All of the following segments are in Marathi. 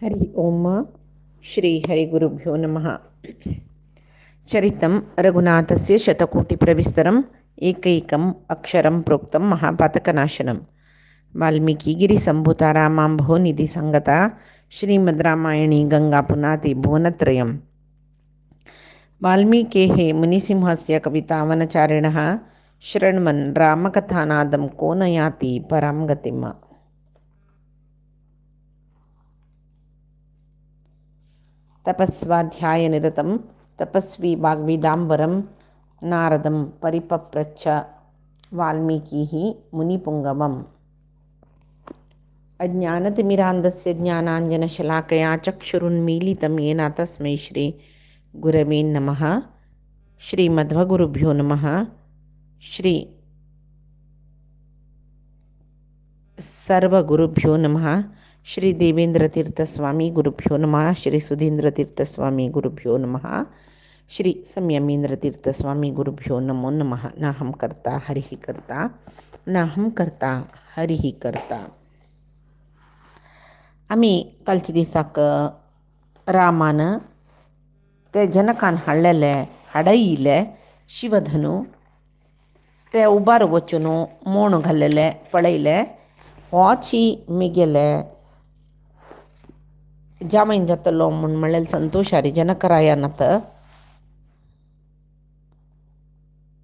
हरि ओम श्री हरिगुरुभ्यो नमः। चरितं रघुनाथस्य शतकोटिप्रविस्तरम् एकैकम् अक्षरं प्रोक्तं महापातकनाशनं वाल्मीकिगिरिसम्भूता रामाम्भो निधिसङ्गता श्रीमद्रामायणी गङ्गापुनाति भुवनत्रयम्। वाल्मीकेः मुनिसिंहस्य कवितावनचारिणः शृण्वन् रामकथानादं को न याति परां गतिम्। तपस्वाध्यायनिरतं तपस्वी वाग्विदाम्बरं नारदं परिपप्रच्छ वाल्मीकिः मुनिपुङ्गवम्। अज्ञानतिमिरान्धस्य ज्ञानाञ्जनशलाकया चक्षुरुन्मीलितं येन तस्मै श्रीगुरवे नमः। श्रीमध्वगुरुभ्यो नमः। श्री सर्वगुरुभ्यो नमः। श्री देवेंद्रतीर्थस्वामी गुरुभ्यो नमः। श्री सुधींद्रतीर्थस्वामी गुरुभ्यो नमः। श्री संयमींद्रतीर्थस्वामी गुरुभ्यो नमो नमः। नाहं कर्ता हरिः कर्ता नाहं कर्ता हरिः कर्ता. आम्ही कालच्या दिसाक रामानं ते जनकान हाडयिल्ले शिवधनू ते उबार वचून मोण घाल्लेले पळयले. होच ही मिगेले जावईन जातलो म्हूण म्हणलेले संतोशारी जनकरायानात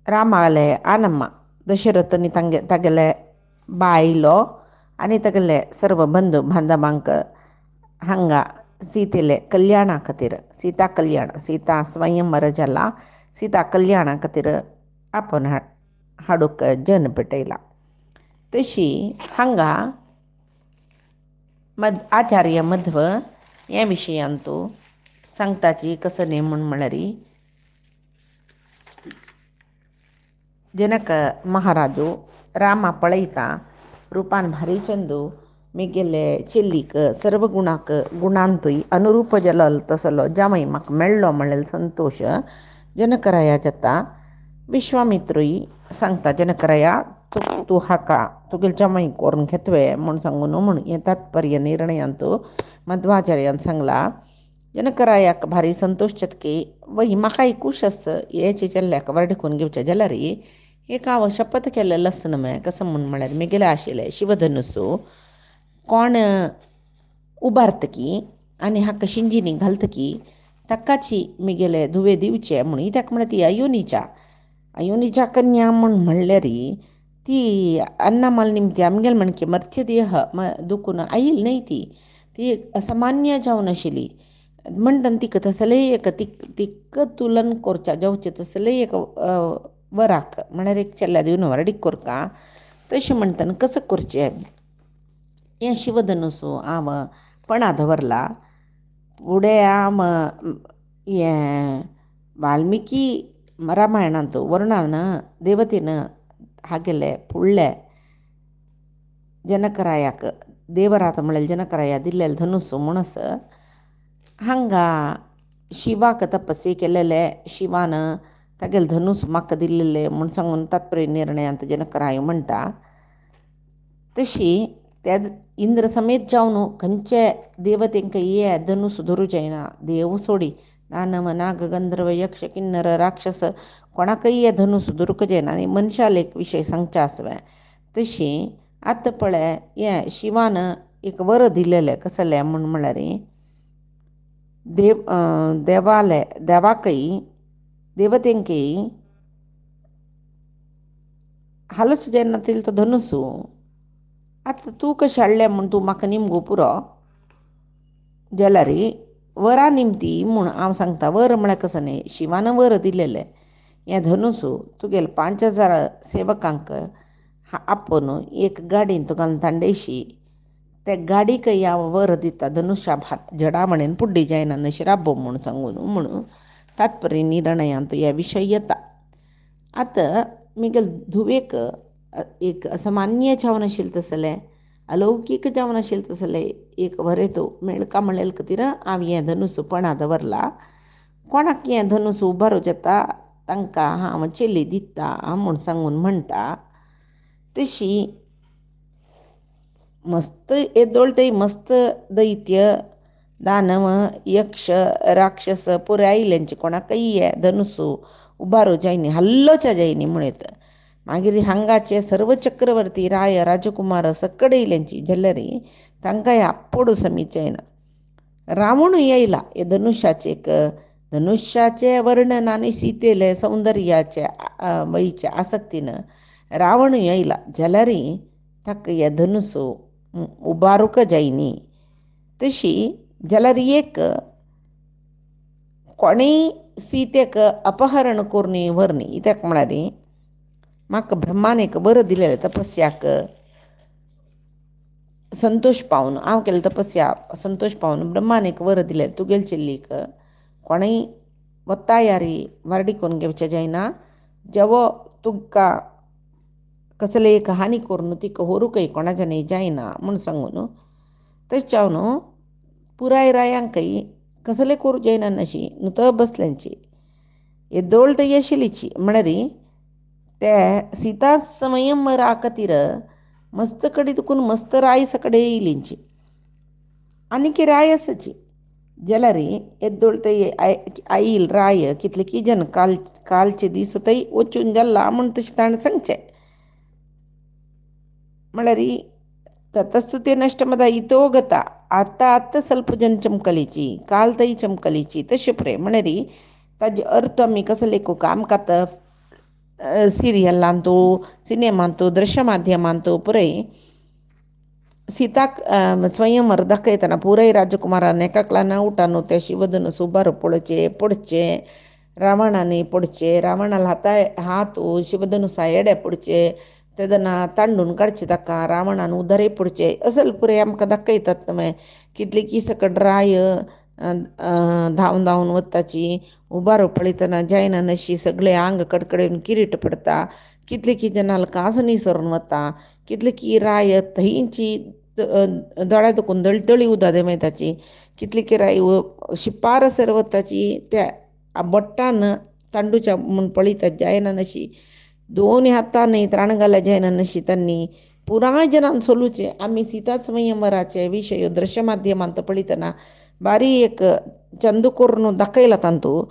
रामाले आनम्मा दशरथनी तागेले बायलो आनी तागेले सर्व बंधू बांधवांक हांगा सीतेले कल्याणा खातीर सीता कल्याण सीता स्वयंवर जाला सीता कल्याणा खातीर आपण हाडूक जन पेटयला. तशी हांगा आचार्य मध्व ह्या विशयांतू सांगताची कसं म्हूण म्हळ्यार जनक महाराजू रामा पळयता रूपान भारी चंदू मिगेले चेल्लीक सर्व गुणांतूय अनुरूप जलल तसलो जावई म्हाका मेळ्ळो म्हणलेलो संतोष जनकराया जाता. विश्वामित्रूय सांगता जनकराया तूं हाका तुगेले जावई करून घेतवे म्हूण सांगून म्हूण हें तात्पर्य निर्णयांतू मध्वाचार्यान सांगला. जनकरायाक भारी संतोष जातकी वही म्हाकाय खूश आस हेचे चेल्ल्याक वर्डिकून घेवचें जाल्यार एक हांव शपथ केल्लें लसन न्हय कसं म्हूण म्हळ्यार मिगेले आशिल्ले शिवधनुसू कोण उबारतकी आनी हाका शिंजिनी घालतकी ताकाची मिगेले धुवे दिवचे म्हूण ताका म्हळ्यार ती अयोनीच्या कन्या म्हूण म्हणल्यार ती अन्नामल निमती आमगेल म्हणके मर्थ्यदेह दुखून आयिल्ली न्हय ती असामान्य जावन आशिल्ली म्हणटन तिका तसले एक तिक तुलन करच्या जावचें तसले एक वराक म्हळ्यार एक चेल्ल्या दिवन वर्डीक कोरका तशें म्हणटन कसं करचें हें शिवधनुसू हांव पणा दवरला. फुडें हांव हें वाल्मिकी रामायणांत वर्णान देवतेन हागेले फुडले जनकरायाक देवरात म्हळ्यार जनकराया दिल्लेले धनुसू म्हणूस हांगा शिवाक तपस्से केलेले शिवान तागेले धनुस म्हाका दिल्लेले म्हूण सांगून तात्पर्य निर्णयांत जनकराय म्हणटा. तशी त्या इंद्र समेत जावन खंयचे देवतेंक हे धनुस धरूं जायना देव सोडी दानव नाग गंधर्व यक्ष किन्नर राक्षस कोणाकय हे धनुस धरूंक जायना आनी मनशाले एक विशय सांगचे आसवे. तशी आतां पळय हें शिवान एक वर दिल्लेलें कसलें म्हूण म्हळ्यार देवाकय देवतेंकय हालूच जायना तो धनुसू. आतां तूं कशें हाडलें म्हूण तूं म्हाका निमगो पुरो जाल्यार वरा निमती म्हूण हांव सांगता. वर म्हळ्यार कसं न्हय शिवान वर दिल्लेलें हें धनुसू तुगेले 5000 सेवकांक आपोवन एक गाडयेन तुका तांडयशी त्या गाडीकय हांव वर दिता धनुश्या जडा म्हणेन पुड्डी जायना नशी राबो म्हूण सांगून म्हणून तात्पर्य निर्णयांत ह्या विशय येता. आतां मिगेल धुवेक एक असामान्य जावन आशिल्लें तसलें अलौकीक जावन आशिल्लें तसलें एक वरेतो मेळका म्हणलेले खातीर हांव हें धनुसू पणा दवरला. कोणाक हें धनुसू उबारूं जाता तांकां हांव चेली दिता म्हूण सांगून म्हणटा. तशी मस्त येदोळतय मस्त दैत्य दानव यक्ष राक्षस पुरे आयिल्यांची कोणाकय धनुसू उबारो जायनी हल्लोच्या जायनी म्हणत मागीर हांगाचे सर्व चक्रवर्ती राय राजकुमार सकड येयल्यांची झल्लरी तांकां आप्पोडू समीचयना रावण येयला हे धनुष्याचे वर्णन आनी सीतेले सौंदर्याचे वयचे आसक्तीन रावण येयला जाल्यारी ताका हे धनुसू उबारूक जायनी तशी जाल्यार एक कोणेय सीतेक अपहरण करून व्हरनी कित्याक म्हळ्यार म्हाका ब्रह्मान एक बरं दिलेलें तपस्याक संतोष पावन हांव केलें तपस्या संतोष पावन ब्रह्मान एक वर दिलें तुगेल चिल्लीक कोणेय वत्तायारी वारडी करून घेवचें जायना जेवो तुका कसले एक हानी करून तिका व्हरूकय कोणाच्यानय जायना म्हूण सांगून तशें चावन पुराय रायांकय कसले करूं जायना अशी नुत बसल्यांची हे दोळ तर येशिलीची म्हळ्यार ते सीता संयमरा खातीर मस्त कडी दुखून मस्त राय सकड येयलींची आनी राय आसाची जाल्यार येद्दोळ थंय आईल राय कितले की जन कालचे दीस थंय वचून जाल्ला म्हूण तशें ताणें सांगचें म्हळ्यार ततस्तुते नष्टमदा इतो गता आत्ता ಸ್ವಲ್ಪ जन चमकलीची काल तई चमकलीची तशें पळय म्हळ्यार ताजे अर्थ आमी कसो लेखूक आमकां सिरियलांतू सिनेमांतू दृश्य माध्यमांतू पळय सीताक स्वयंवर दाखयतना पुराय राजकुमारान एकाकलान उठान ते शिवधनुस उबार पडचे रावणाने पडचे रावणाला हात शिवधनुसा एडे पडचे तेदना तांडून काडचे ताका रावणान उदारे पडचे असल पुरे आमकां दाखयतात कितले की सकड राय धांवन धांवन वताची उबारो पळयतना जायना नशी सगळे आंग कडकडेन किरीट पडता कितले की जनाल कांसनी सरून वता कितले की राय थंयची दोळ्या दुखून दळदळी उदा देंवयताची कितली की राय शिपार सर वताची त्या बोट्टान तांडूच्या म्हूण पळयतात जायना नशी दोनी हातान त्राण घाल्या जायना नशी तांणी पुराय जनान सोलूचे आमी सीता संयमराचे विशय दृश्य माध्यमांत पळयतना बारी एक चंद करून दाखयला तांतू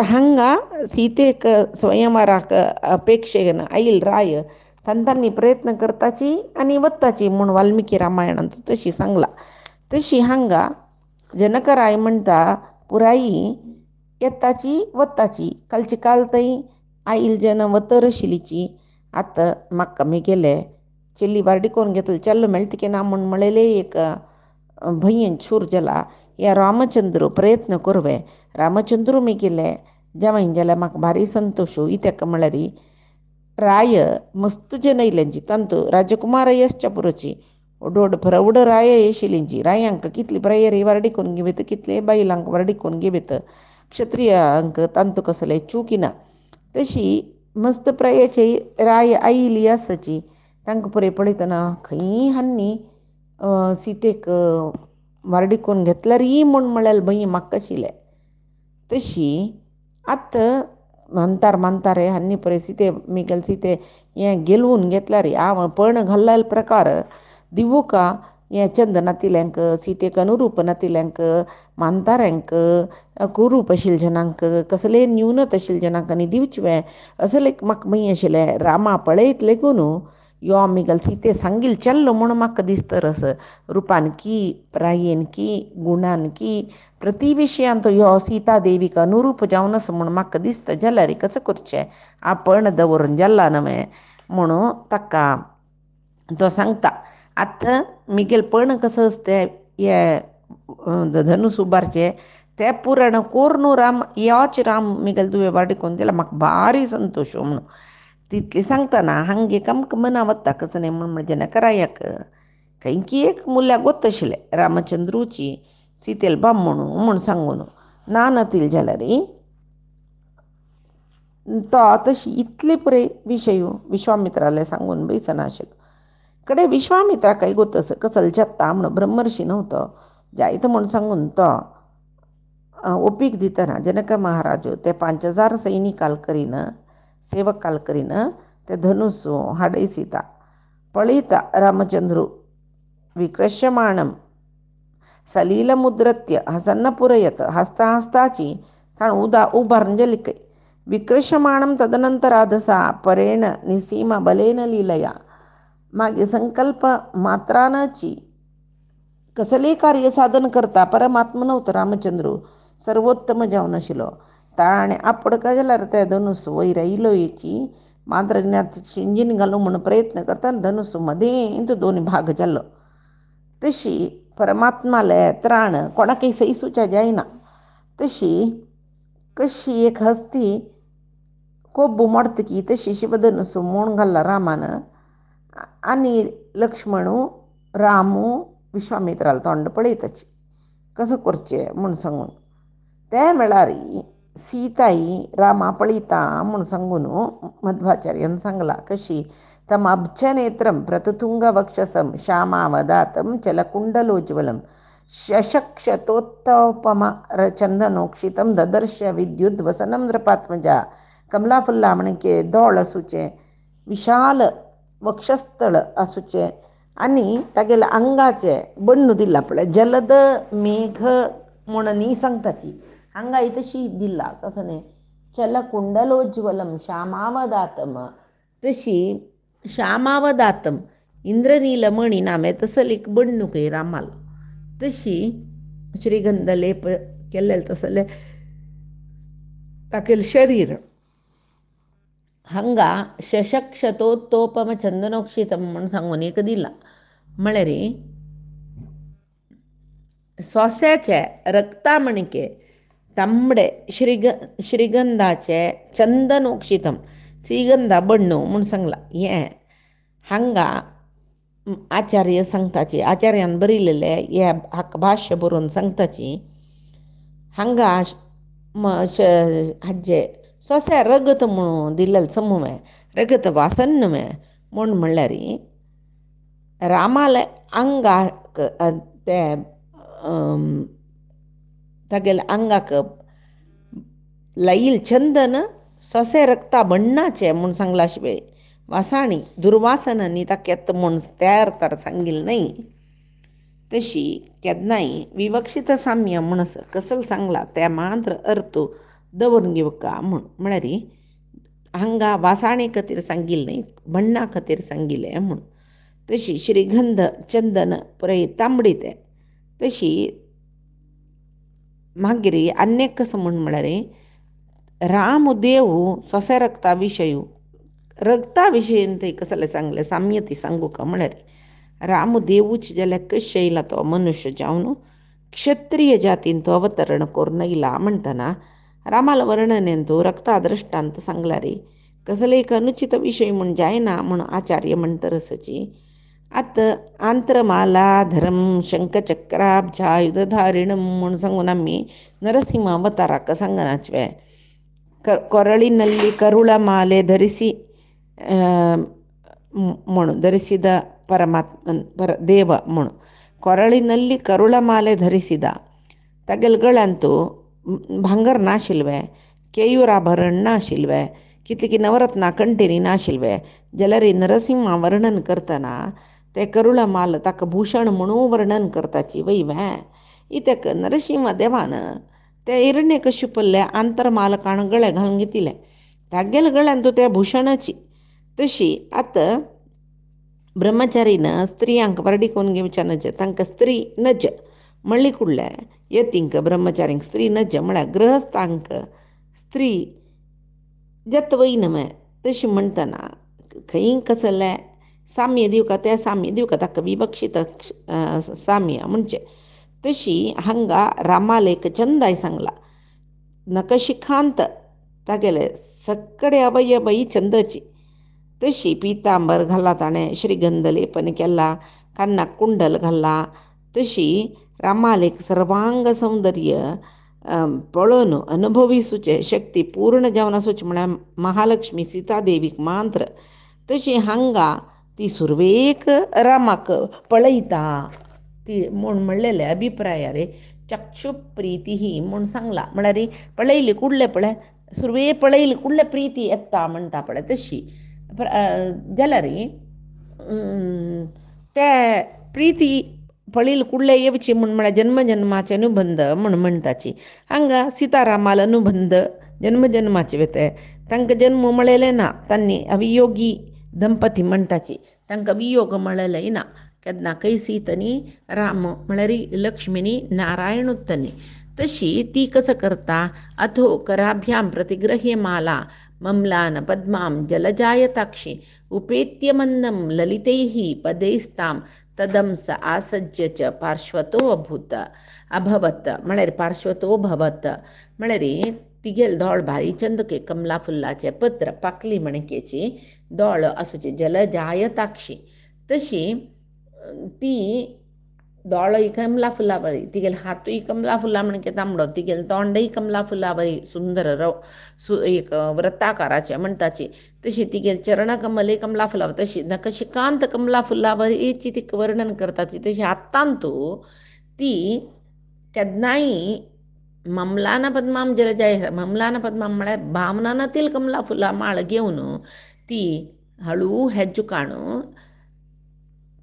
हांगा सीतेक स्वयंवराक अपेक्षेन आईल राय तांतांनी प्रयत्न करताची आनी वताची म्हूण वाल्मिकी रामायणांत तशी सांगला तशी हांगा जनक राय म्हणटा पुराई येताची वताची कालची काल थंय आईल जन वतर आशिल्लीची आतां म्हाका गेले चिल्ली वारडी करून घेतली चल्ल मेळटा ना म्हूण म्हळेले एक भयन शूर जाला या रामचंद्र प्रयत्न करवे रामचंद्र गेले जेवाय जाल्यार म्हाका भारी संतोश इत्याक म्हळ्यार राय मस्त जन येयल्यांची तांतू राजकुमार यशच्या पुरोची व्हड प्रौढ राय येशिल्लींची रायांक कितली प्रयरी वारडी करून घेवेत कितले बायलांक वारडी करून घेवेत क्षत्रियांक तांतू कसले चुकिना तशी मस्त प्रयेची राय आयिल्ली आसाची तांकां पुरे पळयतना खंय हांनी सीतेक वारडी करून घेतल्यार म्हूण म्हळ्यार भंय म्हाका आशिल्लें तशी आतां मानतार हांनी पळय सीते हें गेलवून घेतल्यार हांव पर्ण घाल्ला प्रकार दिवूका हें चंदनातिल्यांक सीतेक अनुरूप नातिल्यांक मानताऱ्यांक कुरूप आशिल्ल्या जनांक कसले न्यूनत आशिल्ल्या जनांक आनी दिवचें असो एक म्हाका भंय आशिल्लें रामा पळयत लेगून यो आमिगल सीते सांगिल चल्लो म्हूण म्हाका दिसता रस रुपान की प्रायेन की गुणान की प्रति विशयांत यो सीता देवीक अनुरूप जावन आसा म्हूण म्हाका दिसता जाल्यार कशें करचें आपण दवरून जाल्ला न्हय म्हणून ताका तो सांगता आतां मिगेल पण कसं असतें हे धनुस उबारचे ते पुराण कोर न्हू राम योच राम मिगेल तुवें वाडी कोरून दिला म्हाका भारी संतोश म्हणून तितली सांगतना हांगे आमकां मना वता कसं न्ही म्हूण म्हणजे नकरायाक खंय की एक मुल्या गोत आशिल्लें रामचंद्रूची सीतेल बामणू म्हूण सांगून ना नातील जाल्यार तो तशी इतले पुरे विशय विश्वामित्राले सांगून बैसना आशिल्लो कडे विश्वामित्राकय गोतस कसल जत्ता म्हणून ब्रह्मर्षी नव्हतो जायतो म्हूण सांगून तो ओपीक दितना जनक महाराजू ते 5000 सैनिकाल करीन सेवकाल करीन ते धनुसू हाडयसिता पळयता रामचंद्रू विक्रश्यमाणम सलीलमुद्रत्य हसन्न पुरयत हस्ताची ताण उभारून जलिकै विकृष्यमाणं तदनंतराधसा परेण निसीम बलेन लीलया. मागे संकल्प मात्रानची कसले कार्य साधन करता परमात्मा नव्हतं रामचंद्र सर्वोत्तम जावन आशिल्लो. ताणे आपड काय जाल्यार ते धनुस वयर इलोयची मात्र शिंजीन घालूं म्हणून प्रयत्न करता धनुस मदेंत दोन भाग जाल्लो. तशी परमात्माले त्राण कोणाकय सईसूच्या जायना. तशी कशी एक हस्ती कोब्बू मोडतकी तशी शिवधनुस मोड घाल्ला रामान आनी लक्ष्मणू रामू विश्वामित्राला तोंड पळयताची कसं करचें म्हूण सांगून. त्या वेळारी सीताई रामा पळयता म्हूण सांगून मध्वाचार्यान सांगला कशी तमब्ज नेत्रम प्रतुतुंग वक्षसम श्यामावदातम चलकुंडलोज्वलम शशक्षतोत्तोपम चंदनोक्षितम ददर्श विद्युद्वसनम नृपात्मजा. कमलाफुल्लामणके दोळ आसूचे विशाल वक्षस्थळ आसूचे आनी तागेले अंगाचे बण्णू दिला पळय जलद मेघ म्हूण न्ही सांगताची हांगा तशी दिला कसं न्ही चलकुंडलोज्वलम श्यामावदातम. तशी श्यामावदातम इंद्रनीलमणी नामे तसले एक बण्णूक रामाला. तशी श्रीगंध लेप केल्ले तसले ताकेल शरीर हांगा शशक्षतोत्तोपम चंदनोक्षितम म्हणून सांगून एक दिला म्हळ्यार सोंस्याचे रक्तामणके तांबडे श्रीगंधाचे चंदनोक्षितम श्रीगंधा बण्णू म्हूण सांगला. हें हांगा आचार्य सांगताची आचार्यान बरयलेले हे हाका भाश्य बरोवन सांगताची हांगा हाजे सोंस्या रगत म्हणून दिल्लें समूहे रगत वासन्नमे म्हूण म्हणल्यार रामाले अंगाक ते तागेले अंगाक लायिल्ल चंदन सोंसे रक्ता बण्णाचे म्हूण सांगला शिवाय वासाणी दुर्वासनांनी ताका येता म्हूण त्या अर्थार सांगिल्लें न्हय. तशी केन्नाय विवक्षित साम्य म्हूण कसल सांगला त्या मात्र अर्थ दवरून घेवका म्हूण म्हळ्यार हांगा वासाणे खातीर सांगिल्लें न्हय बण्णा खातीर सांगिल्लें म्हूण. तशी श्रीगंध चंदन पुराय तांबडी ते तशी मागीर आनीक कसं म्हळ्यार राम देव सोंसे रक्ता विशयी थंय कसले सांगलें साम्य ती सांगू का म्हळ्यार राम देवूच जाल्यार कशें येयला तो मनुश्य जावन क्षत्रिय जातीन तो अवतरण करून येयला म्हणटना रामाला वर्णनेन तो रक्ता दृश्टांत सांगला रे कसले एक अनुचित विशय म्हूण जायना म्हूण आचार्य म्हणटरसची. आतां आंत्रमाला धरम शंखचक्राब्जायुधधारिणम म्हूण सांगून आमी नरसिंह अवताराक सांगनाचवे ಕೊರಳಿನಲ್ಲಿ ಕರುಳ ಮಾಲೆ ಧರಿಸಿ म्हणून ಧರಿಸಿದ ಪರಮಾತ್ಮ ದೇವ म्हणून ಕೊರಳಿನಲ್ಲಿ ಕರುಳ ಮಾಲೆ ಧರಿಸಿದ ತಗಲ್ಗಳಂತೂ भांगर नाशिल्वे केयूराभरण नाशिल्वे कितले की नवरत्ना कंटेनी नाशिल्वे जाल्यार नरसिंहा वर्णन करतना ते करुळ माल ताका भूषण म्हणून वर्णन करताची वयवे इतेक नरसिंह देवान ते हिरण्यकश्यपल्ले आंतरमाल काण गळे घालून घेतिले तागेले गळ्यांतू त्या भूषणाची. तशी आतां ब्रह्मचारीन स्त्रियांक वर्डी कोण घेवच्या नज तांकां स्त्री नज म्हणली कुडले यतींक ब्रह्मचारींक स्त्री नज म्हळ्यार गृहस्थांक स्त्री जत वयनमे तशी म्हणटना खंय कसले साम्य दिवका ते साम्य दिवका ताका विवक्षित साम्य म्हणजे. तशी हांगा रामालेक चंदाय सांगला नकशिखांत तागेले सगळे अवयवय चंदाची. तशी पितांबर घाला ताणें श्रीगंध लेपन केला कानाक कुंडल घाला तशी रामालेक सर्वांग सौंदर्य पळोवन अनुभविसूचे शक्ती पूर्ण जावन आसूचे म्हळ्यार महालक्ष्मी सीतादेवीक मात्र. तशी हांगा ती सुरवेक रामाक पळयता ती म्हूण म्हणलेले अभिप्रायार चक्षुप्रीती ही म्हूण सांगला म्हळ्यार पळयली कुडले पळय सुरवे पळयली कुडले प्रिती येता म्हणटा पळय तशी जाल्यार ते प्रिती पळील कुडले येवची म्हूण म्हळ्यार जन्मजन्माचे अनुबंध म्हूण म्हणटाची. हांगा सितारामाल अनुबंध जन्मजन्माचे वेते. तांकां जन्म मेळयले ना, तांणी अवियोगी दंपती म्हणटाची. तांकां वियोग मेळयले ना केन्नाकय सीतनी राम म्हळ्यार लक्ष्मीनी नारायणुत्तनी. तशी ती कसं करता, अथो कराभ्याम प्रतिगृह्य माला ममलान पद्मां जलजायताक्षी उपेत्य मंदं ललितैः पदैस्तां तदंस आसज्य च पार्श्वतो अभवत म्हळ्यार पार्श्वतो भवत म्हळ्यार तिगेल दोळ भारी चंदके कमला फुल्लाचे पत्र पाकली मणकेची दोळ असुचे जलजायताक्षी. तशी ती दोळय कमला फुला बरी, तिगेल हातूय कमला फुला म्हणके तांबडो, तिगेल तोंडय कमला फुला बरी सुंदर एक वृत्ताकाराचे म्हणटाची. तशी तिगेल चरण कमले कमला फुला तशी नखशिकांत कमला फुला बरीची ती वर्णन करताची. तशी आत्तांतू ती केन्नाय ममलान पद्माम जलजाय, ममलान पद्माम म्हळ्यार भावनानातील कमला फुला माळ घेवन ती हळू हेज्ज काणू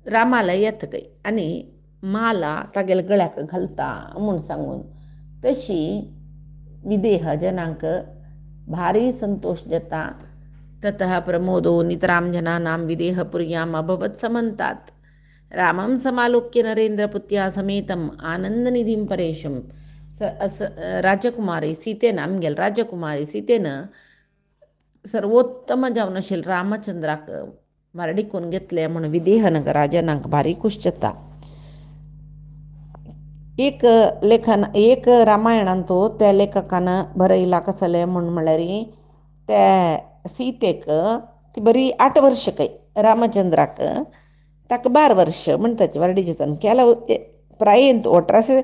रामाला येतकय आनी माला तागेल गळ्याक घालता म्हूण सांगून. तशी विदेह जनांक भारी संतोष जाता. ततः प्रमोदो नितराम जनानां विदेहपुर्याम अभवत् समंतात. रामं समालोक्य नरेंद्रपुत्या समेतम आनंदनिधीं परेशम. राजकुमारी सीतेनं आमगेल राजकुमारी सीतेनं सर्वोत्तम जावन आशिल्ल रामचंद्राक मारडिकोन घेतले म्हणून विदेह नगरा जनांक भारी खूश जाता. एक रामायणान तो त्या लेखकान बरयला कसले म्हूण म्हळ्यार त्या सीतेक ती बरी 8 वर्ष काय, रामचंद्राक ताका 12 वर्ष म्हणटाची वारडी जतन केला. प्रायेन 18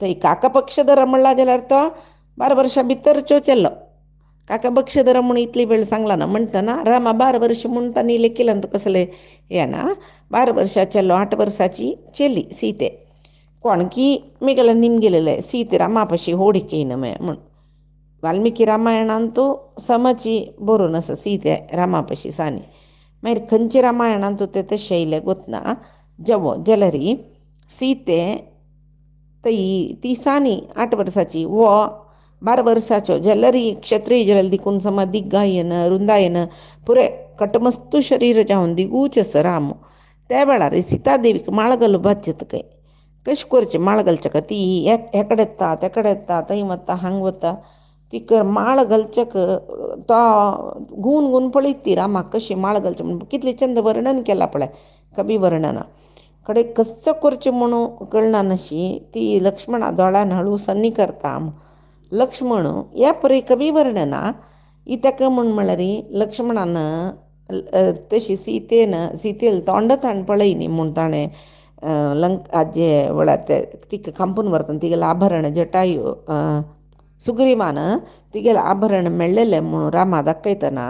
थंय काका पक्षधर म्हणला जाल्यार तो 12 वर्सां भितर चेल्लो. काका पक्षधर म्हूण इतली वेळ सांगला ना म्हणटना रामा 12 वर्ष म्हूण तांणी लेखिलां. कसले हे ना 12 वर्सां चेल्लो, 8 वर्साची चेली सीते. कोण की मेगला निमगेलेले सीते रामापाशी होडिकेन म्हूण वाल्मिकी रामायणान तो समची बरोवन आसा सीते रामापाशी सानी. मागीर खंयचे रामायणान तो ते तशें येयले गोतना जवो जाल्यार सीते ती सानी 8 वर्साची वो 12 वर्साचो जाल्यार क्षत्रीय जाल्यार देखून सम दिग्गायन रुंदायन पुरे कटमस्तू शरीर जावन दिगूच आसा राम. त्या वेळार सीतादेवीक माळ घालपाक चितकय कशें करचें माळ घालचें काय. ती हेकडे येता तेकडे येता, थंय वता हांग वता. तिक माळ घालचेक तो घुवन घुवन पळयत ती रामाक कशी माळ घालचें म्हणून. कितलें चंद वर्णन केलां पळय कवी वर्णना कडे कसो करचें म्हणून कळना नाशी ती लक्ष्मणा दोळ्यान हळू सन्नी करता. लक्ष्मण ह्या पळय कवी वर्णना ही ताका म्हूण म्हळ्यार लक्ष्मणान तशी सीतेल तोंड ताण पळय न्ही म्हूण ताणें लंकाचे वेळार ते तिका कांपून व्हरतना तिगेलें आभरण जटायू सुग्रीवान तिगेलें आभरण मेळ्ळेलें म्हणून रामा दाखयतना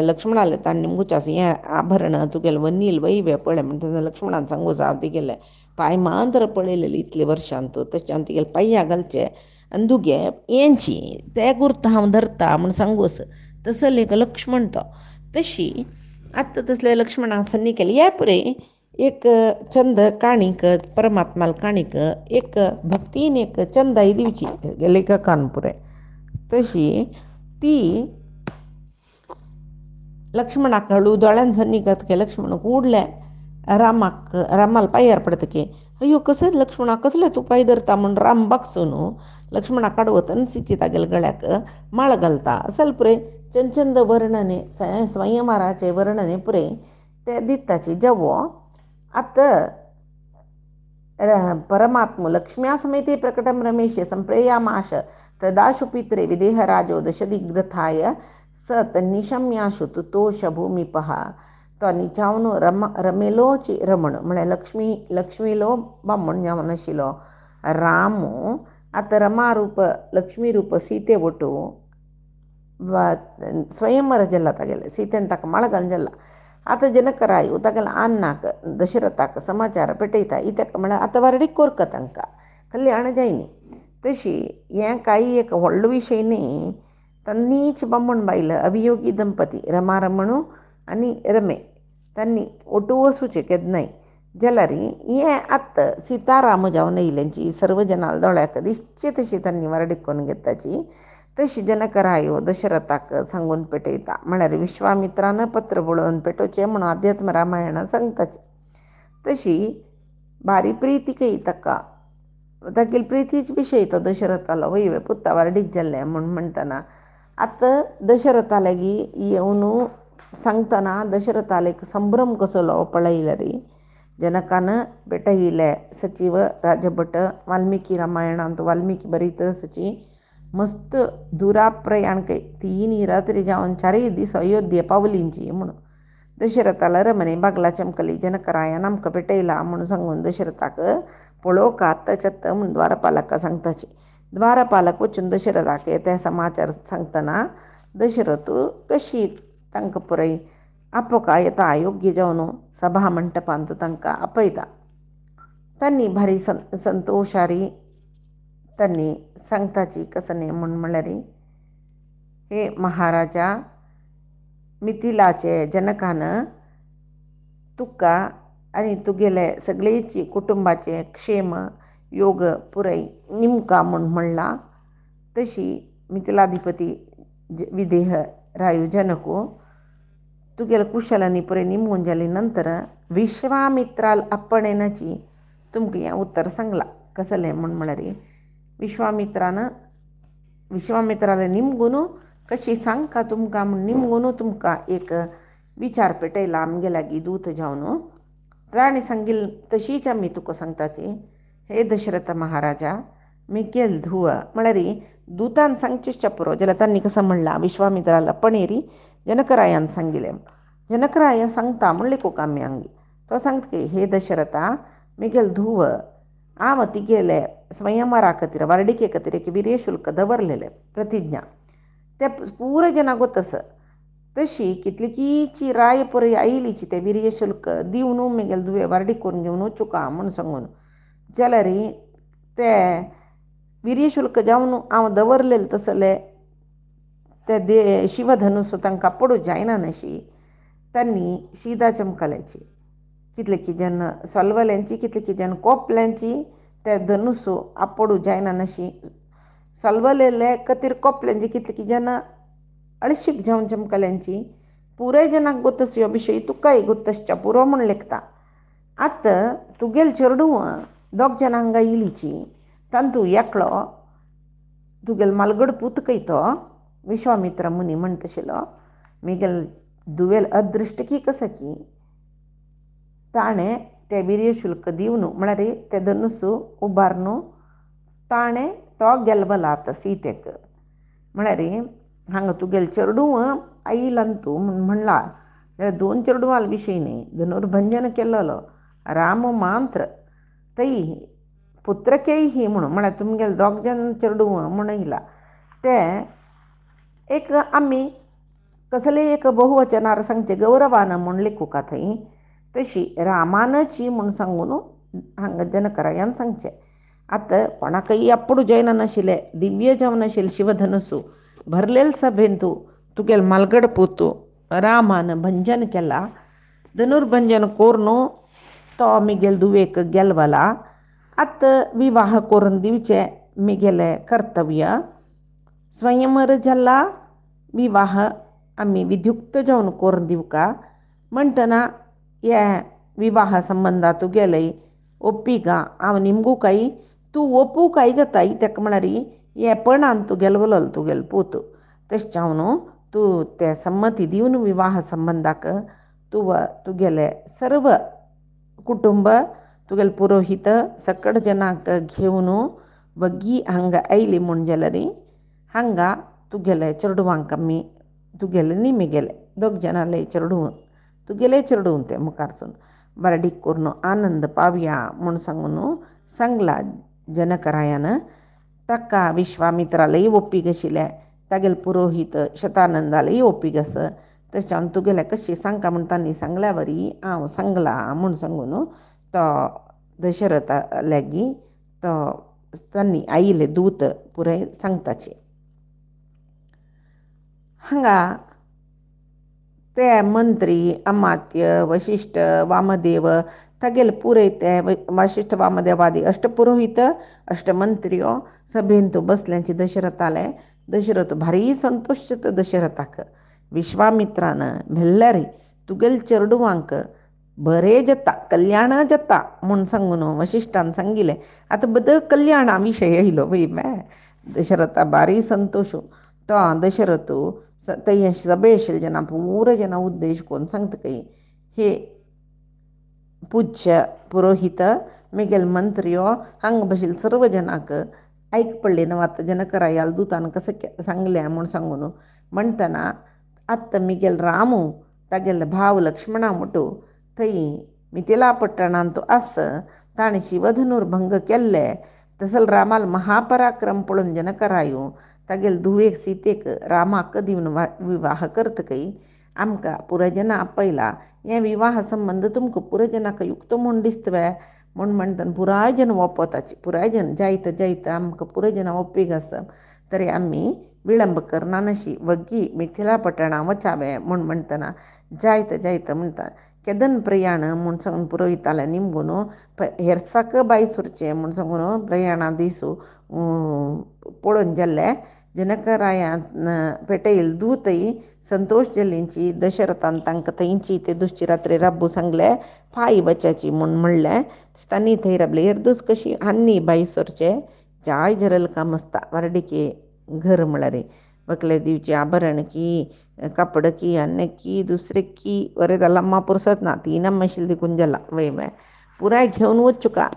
लक्ष्मणाले ताणें मुचास हें आभरण तुगेलें वन्नील वैभव पळय म्हणटा लक्ष्मणान सांगूस हांव तिगेलें पांय मांतर पळयलेलें इतले वर्शान तूं तशें हांव तिगेलें पांयां घालचें आनी दुगे येंची ते गुर्त हांव धरता म्हूण सांगूस. तसो लेख लक्ष्मण तो. तशी आतां तसलें लक्ष्मणाक सन्नी केली. ह्या पळय एक चंद काणीक परमात्माल काणीक एक भक्तीन एक चंदाई दिवची लेखकान पुरे. तशी ती लक्ष्मणाक हळू दोळ्यान सन्नी करतके लक्ष्मण उडले रामाल पांयार पडतके अयो कसो लक्ष्मणा कसले तूं पांय धरता म्हूण राम बागसून लक्ष्मणाक आडवतन सीते तागेले गळ्याक माळ घालता. असल पुरे चंद वर्णने स्वयंवराचे वर्णने पुरे ते दिताची. जवो आतां परमात्म लक्ष्म्या समेते प्रकटम रमेश संप्रेयामाश तदाशु पित्रे विदेहराजो दशदिग्धथाय स तन्निशम्याशु तुतोष भूमिपहा. तो न्हिचावन रमेलोची रमण म्हळ्यार लक्ष्मीलो बामण जावन आशिल्लो राम आतां रमारूप लक्ष्मी रूप सीते वटू स्वयंवर जाल्ला तागेलें सीतेन ताका माळ घालून जाल्ला. आतां जनकरायू तागेल्या अन्नाक दशरथाक समाचार पेटयता. ही ताका म्हळ्यार आतां वारडीक कोरता तांकां कल्याण जाय न्ही. तशी हें कांय एक व्हडलो विशय न्ही. तांनीच बामण बायल अवियोगी दंपती रमा रमणू आनी रमे तांणी ओटू वचूचें केन्नाय. जलरी हे आत्त सीताराम जावन येयल्यांची सर्व जनाल दोळ्याक दिसचे तशी त्यांनी वरडिकोन घेताची तशी जनकरायो दशरथाक सांगून पेटयता. म्हळ्यार विश्वामित्रानं पत्र बळोवन पेटोवचें म्हणून अध्यात्म रामायणां सांगताची. तशी बारी प्रितीकय ताका तागेल प्रितीच विशय तो दशरथालो वय पुत्ता वारडीक जाल्ले म्हूण म्हणटना आतां दशरथा लागीं येवन सांगतना दशरथाक संभ्रम कसलो पळयला रे. जनकान पेटयिल्ले सचिव राजभट वाल्मिकी रामायणांत वाल्मिकी बरयत सची मस्त दुराप प्रयाण कय 3 रात्री जावन 4 दीस अयोध्ये पावलींची म्हणून दशरथाला रमणे बागला चमकली जनकरायान आमकां पेटयला म्हणून सांगून दशरथाक पळोवंक आत्ताच्यात्त म्हूण द्वारपालका सांगताची. द्वारपालक वचून दशरथाक ते समाचार सांगतना दशरथ कशी तांकां पुरय आपोवका येता योग्य जावन सभा मंटपांत तांकां आपयता. तांणी भारी संतोशारी तांणी सांगताची कसने म्हूण म्हळ्यार हे महाराजा मिथिलाचे जनकान तुका आनी तुगेले सगळेची कुटुंबाचे क्षेम योग पुरय निमका म्हूण म्हणला. तशी मिथिलाधिपती विदेह रायू जनको तुगेले कुशलांनी पुरय निमून जाली नंतर विश्वामित्राल आपणेनाची तुमकां हें उत्तर सांगला कसलें म्हूण म्हळ्यार विश्वामित्राला निमगून कशी सांगका तुमकां म्हूण निमगून तुमकां एक विचार पेटयला आमगे लागीं दूत जावन ताणें सांगिल्ली तशीच आमी तुका सांगताची. हे दशरथ महाराजा मिगेल धुव म्हळ्यार दुतान सांगचेच्या पुरो जाल्यार तांणी कसं म्हणला विश्वामित्राला पणेरी जनकरायान सांगिल्लें. जनकराय सांगता म्हणले कोकामी आंगी तो सांगता की हे दशरथा मिगेल धुव हांव तिगेले स्वयंवरा खातीर वारडिके खातीर एक वीर्य शुल्क दवरलेलें प्रतिज्ञा ते पुरो जना गोतस तशी कितलीकीची राय पुरय आयलीची ते वीर्य शुल्क दिवन मिगेल धुवे वारडी करून घेवन वचूका म्हूण सांगून जाल्यार ते वीर्य शुल्क जावन हांव दवरलेले तसले ते शिवधनुस तांकां पडू जायना नशी तांणी शिदा चमकल्याची कितलेकी जन सोलवल्यांची कितलेकी जन कोपल्यांची ते धनुस आपडू जायना नशी सोलवलेले खातीर कोपल्यांची कितलेकी जन अळशीक जावन चमकल्यांची पुराय जनाक गोतस ह्यो विशय तुकाय गोतसच्या पुरो म्हूण लेखता. आतां तुगेल चेडूं 2 जनांक इलीची तांतू एकलो तुगेल मालगड पूत कय तो विश्वामित्र मुनी म्हणटशिलो मिगेल दुवेल अदृश्टकी कसकी ताणें ते वीर्य शुल्क दिवन म्हळ्यार ते धनुस उबारून ताणें तो गेल्वला आतां सीतेक म्हळ्यार हांगा तुगेल चेडूं आयलांतू म्हूण म्हणला जाल्यार 2 चेडूं विशय न्ही धनुर्भंजन केल्लो राम मांत्र तई पुत्रकेय ही म्हणून म्हळ्यार तुमगेले 2 जन चेडूं म्हूण येयला ते एक आमी कसले एक बहुवचनार सांगचे गौरवान म्हूण लेखूका थंय तशी रामानची म्हूण सांगून हांगा जनकरायान सांगचें. आतां कोणाकय आपडू जायना नाशिल्ले दिव्य जावन नाशिल्ले शिवधनुस भरलेल सभेंतू तुगेल मालगड पूत रामान भंजन केला धनुर्भंजन करून तो मिगेल दुवेक गेल्वला. आतां विवाह करून दिवचें मिगेलें कर्तव्य स्वयंवर जाल्ला विवाह आमी विध्युक्त जावन करून दिवका म्हणटना हे विवाह संबंदा तुगेले ओप्पिका हांव निमगूकाय तूं ओपूकाय जाता तेका म्हळ्यार येपणान तूं गेल्वलो तुगेल पूत तशें जावन तूं ते संमती दिवन विवाह संबंदाक तुगेले सर्व कुटुंब तुगेले पुरोहीत सकट जनाक घेवन वगी हांगा आयली म्हूण जाल्यार हांगा तुगेले चेडवांक आमी तुगेले न्ही मिगेले 2 जनाले चेडूं तुगेले चेडूं ते मुखारसून वारडीक करून आनंद पावया म्हूण सांगून सांगला जनकरायान. ताका विश्वामित्रालय ओप्पीक आशिल्ले तागेले पुरोहीत शतानंदालय ओप्पीक आस तशें जावन तुगेले कशी सांगता म्हूण तांणी सांगल्या वरी हांव सांगला म्हूण सांगून तो दशरथा लागीं तो तांणी आयिल्ले दूत पुराय सांगताचे. हांगा ते मंत्री अमात्य वशिश्ट वामदेव ತಗೆಲ್ ಪೂರೈತೆ वासिष्ठवामदेव आदी अष्टपुरोहित अष्टमंत्र्यो सभेंतू बसल्यांची दशरथाले दशरथ भारी संतोष दशरथाक विश्वामित्रानं भेल्ल्यारी तुगेल चेडूवांक बरे जता कल्याण जता म्हूण सांगून वशिश्ठान सांगिले. आता बद कल्याणा विषय येयलो वय मै दशरथा भारी संतोषू तो दशरथू तय सभे आशिल्ले जना पूर जना उद्देश कोण सांगता काही हे पूज्य पुरोहित मिगेल मंत्र्यो हांग बशिल्ले सर्व जनाक ऐक पडले ना आता जनकरायाल दूतान कसं सांगल्या म्हूण सांगून म्हणटना आत्ता मिगेल रामू तागेले भाव लक्ष्मणा मुटू थंय मिथिला पट्टणांतू आस ताणें शिवधनुर्भंग केल्ले तसल रामाल महापराक्रम पळोवन जनकरायू तागेले धुवेक सीतेक रामाक दिवन विवाह करतकय आमकां पुरजना आपयला हे विवाह संबंध तुमकां पुरजनाक युक्त म्हूण दिसतवे म्हूण म्हणटना पुरायजन ओपोताची पुरायजन जायत आमकां पुरजना ओप्पीक आसप तरी आमी विळंब करना नशी वग्गी मिथिला पट्टणा वचावे म्हूण म्हणटना जायत म्हणटा केदन प्रयाण म्हूण सांगून पुरोहिताले निमगून हेरसाक बायसूरचे म्हूण सांगून प्रयाणा दिसू पळोवन गेल्ले जनकरायान पेटयल दूतय संतोष जल्लींची दशरथान तांकां थंयची ते दुसची रात्री राबू सांगले फाई बचाची म्हूण म्हणलें तांणी थंय राबले हेरदूस कशी हान्नी बायसूरचे जाय जरल काम आसता वारडिके घर म्हळ्यार वकले दिवचे आभरण की कपड की अन्न की दुसरे की वरे लम्मा पुरसत ना ती नम्मा आशिल्ली कुंजला वय मै पुराय घेवन वच्चू का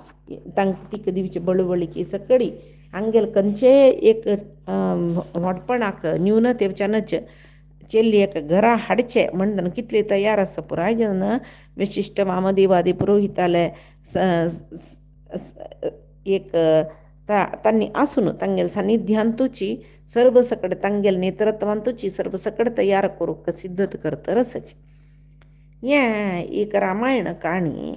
तांकां तिका दिवचे बळवळी की सकडी हांगेल खंयचे एक व्हडपणाक न्यूनतेवच्यानच चेल्ली एका घरा हाडचे म्हणटना कितले तयार आसा पुराय जन विशिष्ट वामदेवादी पुरोहिताले एक तांणी आसून तांगेल सान्निध्यांतूची सर्व सकड तांगेल नेतृत्वांतूची सर्व सकड तयार करूक सिद्धत करतर आसच हें एक रामायण काणी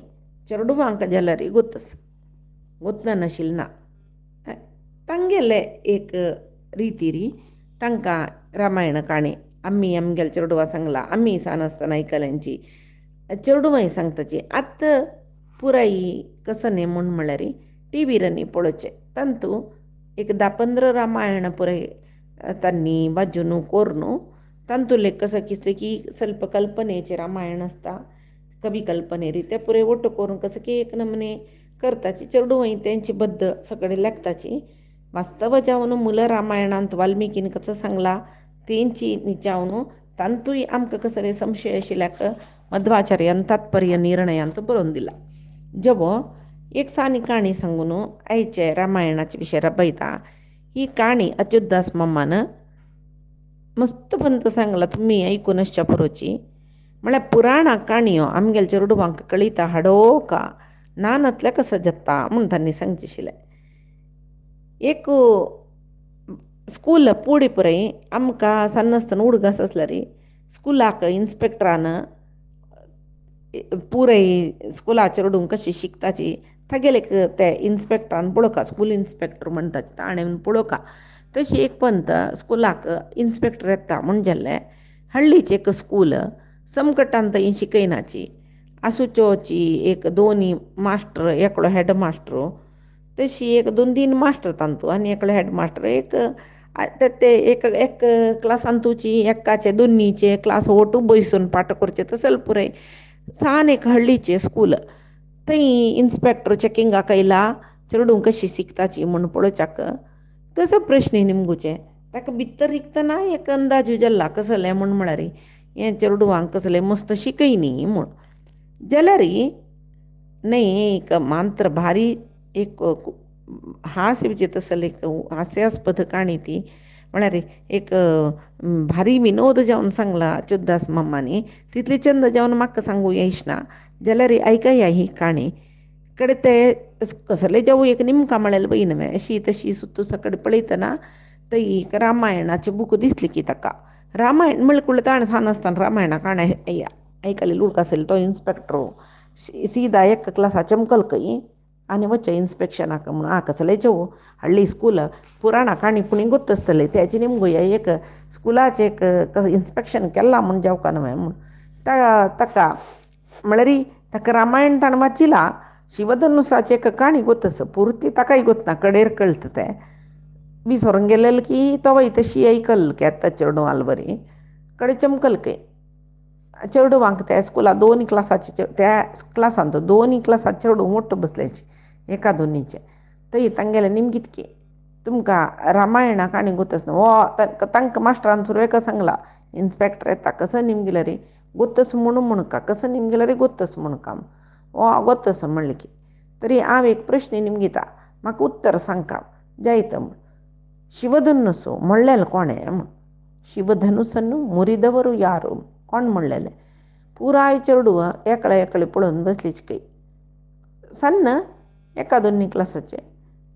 चेडूवांक जाल्यार गोतन नाशिल्ल ना तांगेले एक रितीरी तांकां रामायण काणी आम्ही आमगेल चेडूवा सांगला आम्ही सान आसतना आयकल्यांची चेडूवाय सांगताची आतां पुराई कसं न्ही म्हूण म्हळ्यार टी व्हीरनी पळोवचे तांतू एक 10-15 रामायण पुराय तांणी वाजून कोरून तांतूले कसं किसे की ಸ್ವಲ್ಪ कल्पनेचे रामायण आसता कवी कल्पनेरी ते पुरे ओट्ट करून कसं की एक नमने करताची चेडूवाय तेंची बद्द सगळे लेखताची वास्तव जावन मुलं रामायणांत वाल्मिकीन कसं सांगला तेंची निचावन तांतूय आमकां कसले संशय आशिल्ल्याक मध्वाचार्यान तात्पर्य निर्णयांत बरोवन दिला जवो एक सानी काणी सांगून आयचे रामायणाचे विशय राबयता ही काणी अच्युतदास मम्मान मस्त पंत सांगला तुम्ही ऐकून आसच्या पुरोची म्हळ्यार पुराणा काणयो आमगेल चेडूवांक कळिता हाडोका नानतले कसं जत्ता म्हूण तांणी सांगचेशिल्लें एक स्कूल पुढे पुराय आमकां सन्नासतना उडगास आसल्यार स्कुलाक इन्स्पेक्टरान पुराय स्कुला चेडूंक कशी शिकताची तागेले ते इन्स्पेक्टरान पळोवका स्कूल इन्स्पेक्टर म्हणटाचे ताणें पळोवका तशी एक पंत स्कुलाक इन्स्पेक्टर येता म्हूण जाल्ले हळ्ळीची एक स्कूल समकटान थंय शिकयनाची आसूच्योची एक 2 मास्टर एकलो हेड मास्टर तशी एक 2-3 मास्टर तांतू आनी एकलो हेड मास्टर एक ते एक क्लासांतूची एकाचे 2चे क्लास ओटू बसून पाठ करचे तसल पुराय सान एक हळ्ळीचे स्कूल थंय इन्स्पेक्टर चॅकिंगाक आयला चेडूं कशी शिकताची म्हूण पळोवच्याक कसो प्रश्न निमगुचे ताका भितर शिकतना एक अंदाजू जाल्ला कसलें म्हूण म्हळ्यार हें चेडूवांक कसलें मस्त शिकय न्ही म्हूण जाल्यार न्ही एक मांत्र भारी एक हास्य विचित्र तसले एक हास्यास्पद काणी ती म्हळ्यार एक भारी विनोद जावन सांगला अच्युतदास मम्मानी तितली चंद जावन म्हाका सांगू येयशना जाल्यार आयकया ही काणी कडे ते कसले जावं एक निमकां म्हळ्यार बई न्हय अशी तशी सुत्तू सकड पळयतना थंय एक रामायणाचें बूक दिसलें की ताका रामायण म्हळ्यार कुळ्ळे ताणें सान आसतना रामायणा काणी आयकली लूक आसली तो इन्स्पेक्टर सीदा एक क्लासा चमकल खंय आनी वच्चे इन्स्पेक्शनाक म्हणून कसले जेव हळ्ळी स्कूल पुराणा काणी पुणी गोत्त आसतले तेजे निमगुया एक स्कुलाचें एक इन्स्पेक्शन केलां म्हूण जावका न्हय म्हूण ताका म्हळ्यार ताका रामायण ताणें वाचिला. शिवधनुसाची एक काणी गोतस पुरती ताकाय गोतना कडेर कळत तें विसरून गेलेलं की तवय तशी ऐकल की आत्ता चेडूं आलबरी कडे चमकल के चेडूवांक त्या स्कुला दोन क्लासाचे त्या क्लासान तो दोन क्लासात चेडूं मोठ्ठो बसल्याची एका दोनीचे थंय तांगेले निमगितके तुमकां रामायणा काणी गोतस न्हू वो तांकां मास्टरान सुरवेका सांगला इन्स्पेक्टर येता कसं निमगेले रे गोतस म्हणून म्हणका कसं निमगेले रे गोतस म्हणका वो गोतस म्हणलें की तरी हांव एक प्रश्न निमगिता म्हाका उत्तर सांगता जायत म्हण ಶಿವಧನುಸ್ಸು ಮೊಳ್ಳೆಲ್ ಕೋಣೆ ಶಿವಧನುಸ್ಸನ್ನು ಮುರಿದವರು ಯಾರು कोण म्हणलेले पुराय चेडूं एकळे एकळे पळोवन बसलीच कई सन्न एका दोनी क्लासाचे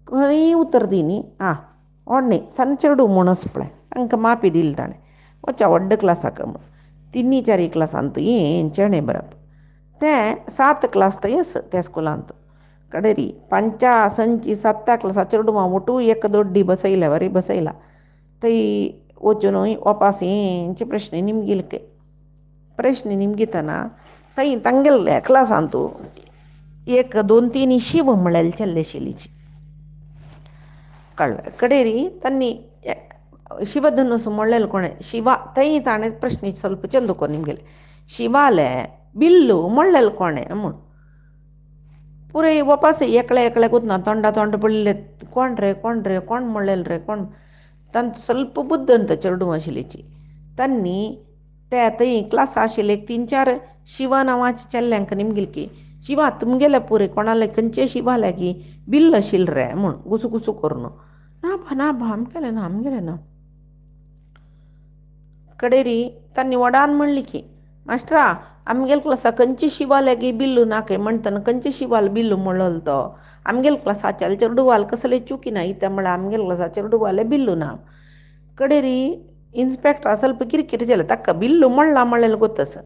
खंय उतर दी न्ही आं व्हडणे सन्न चेडूं म्हणस पळय तांकां मापी दिली ताणें वचा व्हड्ड क्लासाक म्हूण तिनी चारी क्लासान तूं यें चेणे बरप तें 7 क्लास थंय आस त्या स्कुलांत कडेरी 5 संची 7 क्लासा चेडूं मोटू एक दोड्डी बसयल्या बरी बसयला थंय वचून वापास हेंचे प्रश्न निमगिले प्रश्न निमगितना थंय तांगेल्या क्लासान तूं 1 2 3 शिव म्हळ्यार चल्लेशिलीची कळ्ळें कडेरी तन्नी ಶಿವಧನುಸ್ಸು ಮೊಳ್ಳೆಲ್ ಕೋಣೆ ಶಿವ ತೈ ತಾಣೆ ಪ್ರಶ್ನೆ ಸ್ವಲ್ಪ ಚಂದಕ್ಕೋ ನಿಮಗೆಲೆ ಶಿವಾಲೆ ಬಿಲ್ಲು ಮೊಳ್ಳೆಲ್ ಕೋಣೆ ಅಮ್ಮು पुरे वापस एकले एकले ಕೂತ್ನ ತೊಂಡ पडले कोण म्हणलेल रे कोण तांत ಸ್ವಲ್ಪ बुद्ध ಅಂತ चेडूं आशिल्लीची तांणी त्या थंय क्लास आशिल्ले 3-4 शिवा नांवाचे चेल्ल्यांक निमगेले की शिवा तुमगेले पुरे कोणाले खंयचे शिवाले की बिल्ल आशिल्ले रे म्हूण गुसू करून ना बा आमगेले ना कडेरी तांणी वडान म्हणली की मास्टरा आमगेल क्लासा खंयची शिवाले की बिल्लू नाके म्हणटना खंयचे शिवाल बिल्लू म्हणलो तो आमगेल क्लासाच्या चेडूवाल कसले चुकी ना इत्या म्हळ्यार आमगेल क्लासा चेडूवाले बिल्लू ना कडेरी इन्स्पेक्टरा ಸ್ವಲ್ಪ ಕಿರಿಕಿರಿ जालें ताका बिल्लू म्हणलें गोतस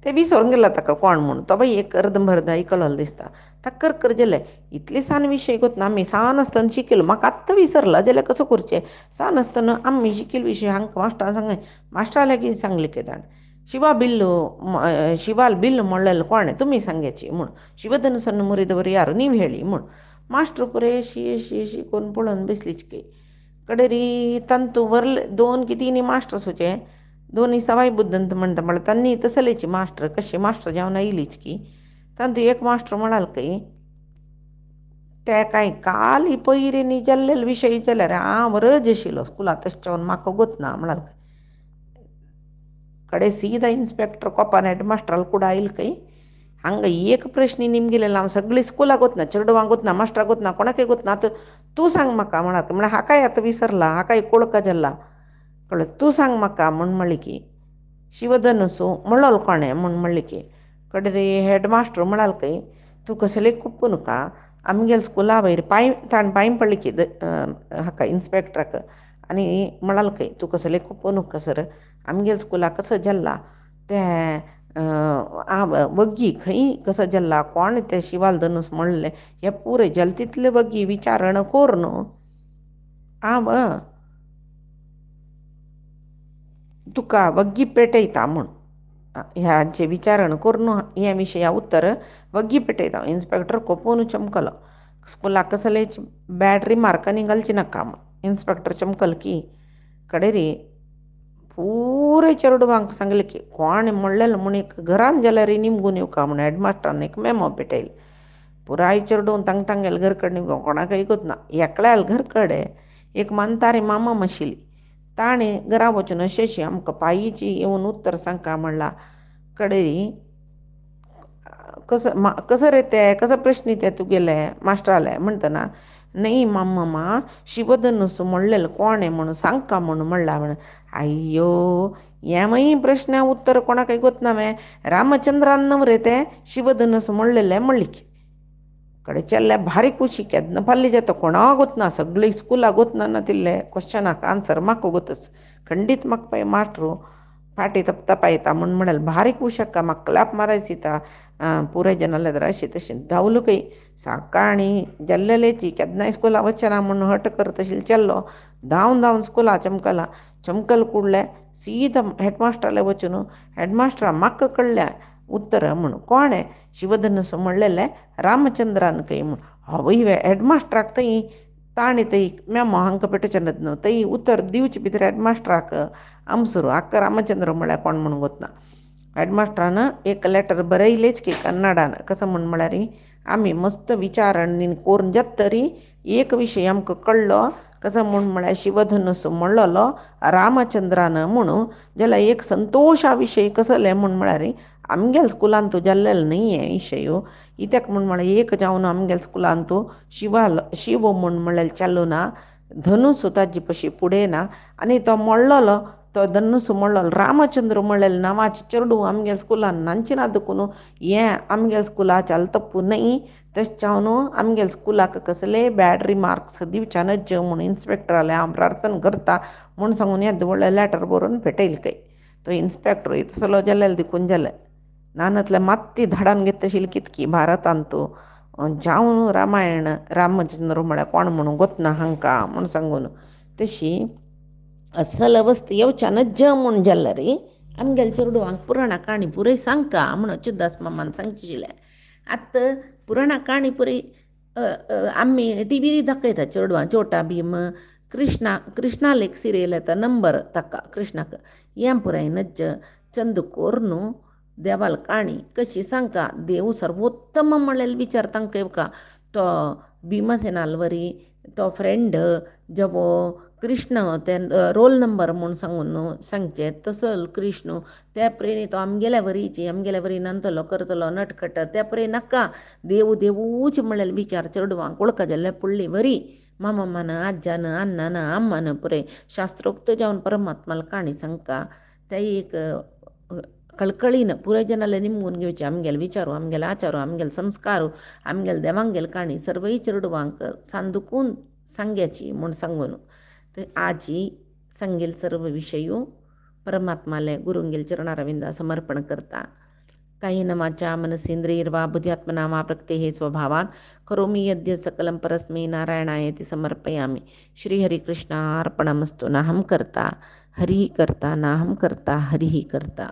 ते विसरून गेला ताका कोण म्हूण तो बाई एक अर्दंबर्द आयकलोलो दिसता ताका कर जालें इतले सान विशय गोतना आमी सान आसतना शिकिल्लो म्हाका आत्तां विसरला जाल्यार कसो करचें सान आसतना आमी शिकिल्लो विशय हांकां मास्टरान सांगलें मास्टराले कितें सांगलें की ताणें ಶಿವಾಲ್ ಬಿಲ್ಲು ಮೊಳ್ಳೆಲ್ ಕೋಣೆ ತುಮ್ಮಿ सांगेची म्हूण ಶಿವಧನುಸ್ಸನ್ನು ಮುರಿದವರು ಯಾರು ನೀವು ಹೇಳಿ म्हूण मास्टर पुरे शी कोण पळोवन बसलीच की कडेरी तंतू वरले 2 की 3 मास्टर सुचे दोन्ही सवाय बुद्धंत म्हणटा म्हळ्यार तांणी तसलेची मास्टर कशी मास्टर जावन आयलीच की तंतू एक मास्टर म्हणाल की ते कांय काल ही पयरींनी जाल्लेले विशय जाल्यार हांव रज आशिल्लो स्कुलांत तशें म्हाका गोतना म्हणाल कಡೆ ಸೀದಾ ಇನ್ಸ್ಪೆಕ್ಟರ್ ಕೊಪ್ಪನ ಹೆಡ್ ಮಾಸ್ಟ್ರಲ್ಲಿ ಕೂಡ ಇಲ್ಲ ಕೈ ಹಂಗೆ ಏಕ ಪ್ರಶ್ನೆ ನಿಮ್ಗಿಲ್ಲ ನಾವು सगळी स्कुला गोतना चेडवांक गोतना मास्टराक गोतना कोणाकय गोतना आतां तूं सांग म्हाका म्हणाक म्हळ्यार हाकाय आतां विसरला हाकाय कोळका जाल्ला कळ्ळें तूं सांग म्हाका म्हूण म्हणलें की शिवधनुस्सु म्हणलोलो कोणें म्हूण म्हणलें की कडेन हेड मास्टर म्हणाल कय तूं कसलेय कुप्पू नाका आमगेल स्कुला वयर ताण पांय पडलें की हाका इन्स्पेक्टराक आनी म्हणाल कय तूं कसलेय कुप्पू नाका सर आमगेल स्कुला कसो जाल्ला ते वग्गी खंय कसो जाल्ला कोण ते शिवाल धनुस म्हणलें हे पुरे जल तितले वग्गी विचारण कोर न्हू तुका वग्गी पेटयता म्हूण ह्याचे विचारण कोर न्हू हे विशया उत्तर वग्गी पेटयता इन्स्पेक्टर कोपून चमकलो स्कुलाक कसलेच बॅड रिमार्क आनी घालची नाका म्हूण इन्स्पेक्टर चमकल की कडेरी पुरे चेडवांक सांगलें की कोण म्हणलेलें म्हूण एक घरान जाल्यार निमगून येवका म्हूण हेडमास्टरान एक मेमो पेटयलें पुराय चेडूं तांगेले घर कडेन निमगो कोणाकय गोतना एकल्याल घर कडेन एक मानतारी मामा आशिल्ली ताणें घरा वचून अशी आमकां पायीची येवन उत्तर सांगता म्हणला कडेरी कसो रे ते कसो प्रश्न ते तुगेले मास्टराले म्हणटना नहीं मामा शिवधनुस्सु म्हणलेलें कोणें म्हणून सांगका म्हणून म्हणला म्हण अय्यो हेमय प्रश्न उत्तर कोणाकय गोतना मे रामचंद्रान न्हू रे ते शिवधनुस्सु म्हणलेलें म्हणली की कडे चेल्ल्या भारी खुशी केन्ना पाल्ली जाता कोणा गोतना सगळी स्कुला गोतना ना तिल्ले क्वेश्चनाक आन्सर म्हाका गोतस खंडीत म्हाका पळय मास्टरू फाटी तपायता म्हूण म्हणाल भारी खूश हाका म्हाका क्लॅप मारायसिता पुरे जनाले अशी तशी धांवलो कय सकाळी जाल्लेलेची केन्नाय स्कुला वचना म्हूण हट करत आशिल्लो चेल्लो धांवन स्कुला चमकल कुडले सीदा हेडमास्टराले वचून हेडमास्टरा म्हाका कळ्ळें उत्तर म्हण कोण आहे शिवधनुस म्हणलेलं आहे रामचंद्रान काही म्हण हवं हिवे हेडमास्टराक थंय ताणी थंय मेमो हांकां पेटोवचें न्हू थंय उतर दिवचे भितर हेडमास्टराक आमसरू आख्खा रामचंद्र म्हळ्यार कोण म्हणून वतना हेडमास्टरान एक लेटर बरयलेच की कन्नडान कसं म्हळ्यार आमी मस्त विचारण करून जात तरी एक विशय आमकां कळ्ळो कसं म्हळ्यार शिवधनुस म्हणलेलो रामचंद्रान म्हणून जाल्यार एक संतोशा विशय कसले म्हळ्यार आमगेल्या स्कुलान तो जाल्लेलो न्ही हे विशय कित्याक म्हळ्यार एक जावन आमगेल्या स्कुलान तो शिव म्हळ्यार चालू ना धनुस ताजे पशी फुडें ना आनी तो म्हणलेलो तो धनुस म्हणलेलो रामचंद्र म्हणलेले नांवाचें चेडूं आमगेल्या स्कुलान नांचे ना देखून हें आमगेल्या स्कुलाचें आलतप्पू न्ही तशें जावन आमगेल्या स्कुलाक कसले बॅड रिमार्क्स दिवच्या नज म्हूण इन्स्पेक्टराले हांव प्रार्थना करता म्हूण सांगून येदें व्हडलें लेटर बरोवन भेटयलें खंय तो इन्स्पेक्टर इतलो जाल्यार देखून जालें नानतले मात्ती धाडान घेत तशिल्ली कितकी भारतांत तो जावन रामायण रामचंद्र म्हळ्यार कोण म्हणून गोतना हांकां म्हूण सांगून तशी असल अवस्था येवच्या नज म्हूण जाल्यार आमगेले चेडूं हांगा पुराणा काणी पुरय सांगता म्हूण अच्युतदास मामान सांगचिलें आतां पुराणा काणी पुरय आमी टीव्हीर दाखयता चेडवां छोटा भीम कृष्णाल एक सिरियल येता नंबर ताका कृष्णाक हें पुराय नज चंदकोर न्हू देवाल काणी कशी सांगता देव सर्वोत्तम म्हणलेले विचार तांकां येवका तो भीमसेनाल वरी तो फ्रेंड जवो कृष्ण ते रोल नंबर म्हूण सांगून सांगचें तसो कृष्ण त्या परेन तो आमगेल्या वरी नांतलो करतलो नटखट त्या परेन नाका देवूच म्हणलेले विचार चेडवांक वळख जाल्यार पडली वरी मामान आज्जान अण्णान अम्मान पुरय शास्त्रोक्त जावन परमात्माला काणी सांगता ते एक कळकळीन पुराय जनाले निमून घेवचे आमगेले विचारू आमगेले आचारू आमगेले संस्कारू आमगेले देवांगेले काणी सर्वय चेडवांक सांदुकून सांग्याची म्हूण सांगून आजी सांगेल सर्व विशयो परमात्माले गुरुंगेल चरणारविंदा समर्पण करता काही नमाच्या मनसेंद्रियर्वा बुद्ध्यात्मना वा प्रकृतेः स्वभावात करोमि यद्य सकलं परस्मै नारायणायति समर्पयामि श्रीहरिकृष्णार्पणमस्तु नाहं कर्ता हरिः कर्ता नाहं कर्ता हरिः कर्ता